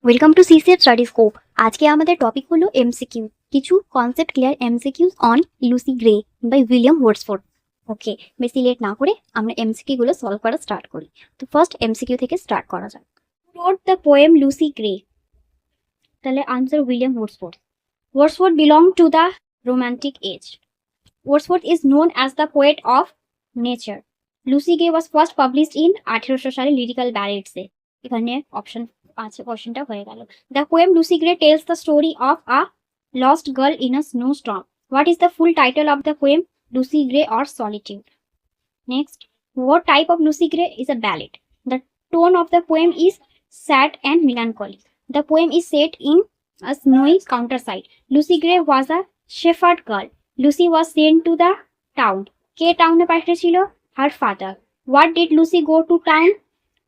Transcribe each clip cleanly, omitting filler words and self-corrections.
Welcome to CCF study scope. আজকে আমাদের topic হলো এমসিকিউ, কিছু concept clear MCQs on Lucy Gray by William Wordsworth. Okay, বেশি late না করে আমরা এমসিকিউ গুলো সলভ করা স্টার্ট করি। তো ফার্স্ট এমসিকিউ থেকে স্টার্ট করা যাক। Wrote the poem Lucy Gray? তাহলে answer William Wordsworth. Wordsworth belong to the romantic age. Wordsworth is known as the poet of nature. Lucy Gray was first published in 1800 সালে lyrical ব্যালেডসে। এখানে option আছে, কোশ্চেনটা হয়ে গেল। The poem Lucy Gray tells the story of a lost girl in a snowstorm. What is the full title of the poem? Lucy Gray or Solitude. Next, what type of Lucy Gray is a ballad? The tone of the poem is sad and melancholy. The poem is set in a snowy countryside. Lucy Gray was a shepherd girl. Lucy was sent to the town. কে টাউনে পাঠিয়েছিল? Her father. What did Lucy go to town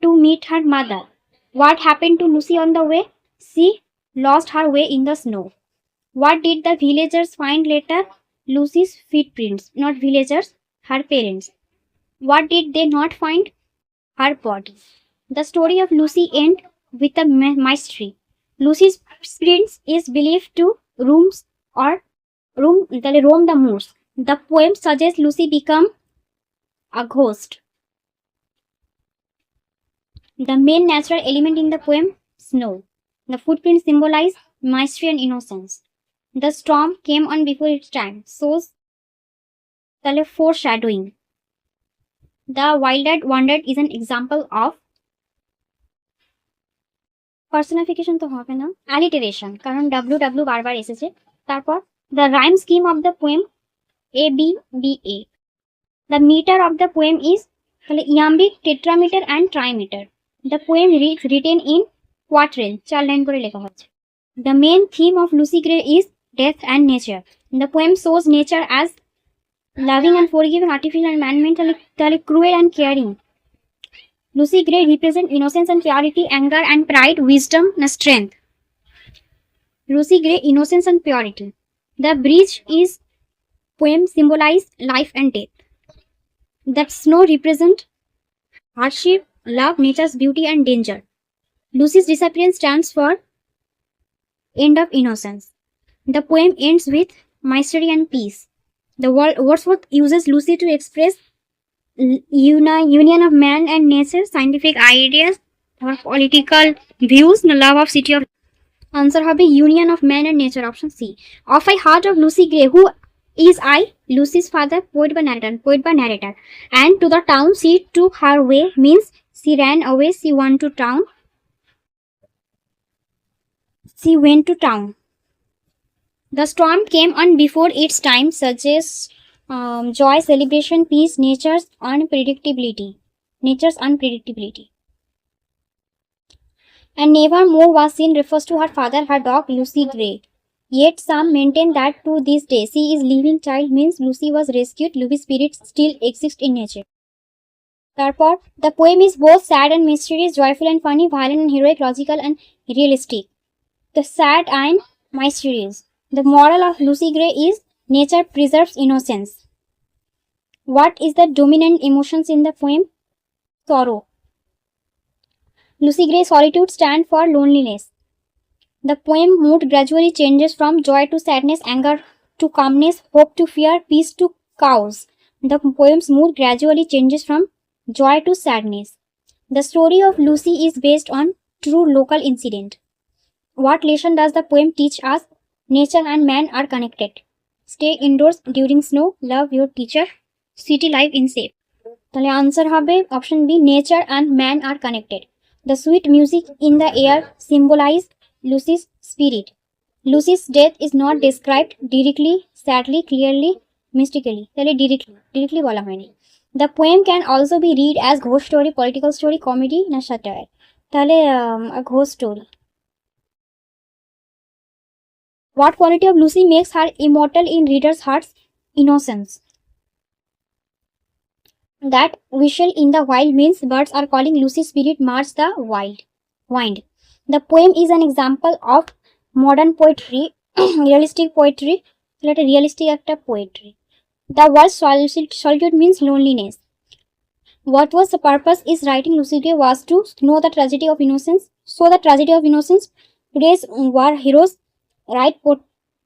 to meet her mother? What happened to Lucy on the way? She lost her way in the snow. What did the villagers find later? Lucy's footprints. Not villagers, her parents. What did they not find? Her body. The story of Lucy ends with a mystery. Lucy's prints is believed to roam the moors. The poem suggests Lucy become a ghost. The main natural element in the poem, snow. The footprints symbolize mystery and innocence. The storm came on before its time, shows the foreshadowing. The Wild Wandered is an example of personification তো হবে না, alliteration, কারণ WW বারবার এসেছে। তারপর the rhyme scheme of the poem ABBA. The meter of the poem is iambic, tetrameter and trimeter. The poem is written in quatrain, 4 line করে লেখা হচ্ছে। The main theme of Lucy Gray is death and nature. The poem shows nature as loving and forgiving, artificial and man-made, cruel and caring. Lucy Gray represents innocence and purity, anger and pride, wisdom and strength. Lucy Gray, innocence and purity. The bridge is poem symbolize life and death. That snow represents hardship, love, nature's beauty and danger. Lucy's disappearance stands for end of innocence. The poem ends with mystery and peace. The Wordsworth uses Lucy to express union of man and nature, scientific ideas or political views, the love of city of. Answer হবে union of man and nature, option C. Of a heart of Lucy Gray, who is I? Lucy's father, poet by narrator. And to the town she took her way means she ran away, she went to town. The storm came on before its time, suggests joy, celebration, peace, nature's unpredictability. And never more was seen refers to her father, her dog, Lucy Gray. Yet some maintain that to this day she is living child means Lucy was rescued. Lucy's spirit still exists in nature. Therefore, the poem is both sad and mysterious, joyful and funny, violent and heroic, logical and realistic. The sad and mysterious. The moral of Lucy Gray is nature preserves innocence. What is the dominant emotions in the poem? Sorrow. Lucy Gray's solitude stands for loneliness. The poem mood gradually changes from joy to sadness, anger to calmness, hope to fear, peace to chaos. The poem's mood gradually changes from joy to sadness. The story of Lucy is based on true local incident. What lesson does the poem teach us? Nature and man are connected. Stay indoors during snow, love your teacher, city life in safe. তাহলে answer হবে option B, nature and man are connected. The sweet music in the air symbolize Lucy's spirit. Lucy's death is not described directly, sadly, clearly, mystically. তাহলে directly বলা হয়নি। The poem can also be read as ghost story, political story, comedy না satire. তাহলে a ghost story. What quality of Lucy makes her immortal in readers' hearts? Innocence. That whistle in the wild means birds are calling Lucy's spirit march the wind. The poem is an example of modern poetry, realistic poetry. Realistic একটা poetry. The word solitude means loneliness. What was the purpose is writing Lucy Gray was to know the tragedy of innocence. So the tragedy of innocence. Today's war heroes write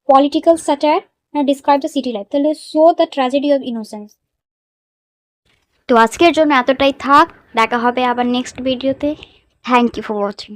political satire and describe the city life. তাহলে so the tragedy of innocence. তো আজকের জন্য এতটাই থাক, দেখা হবে আবার next ভিডিওতে। Thank you for watching.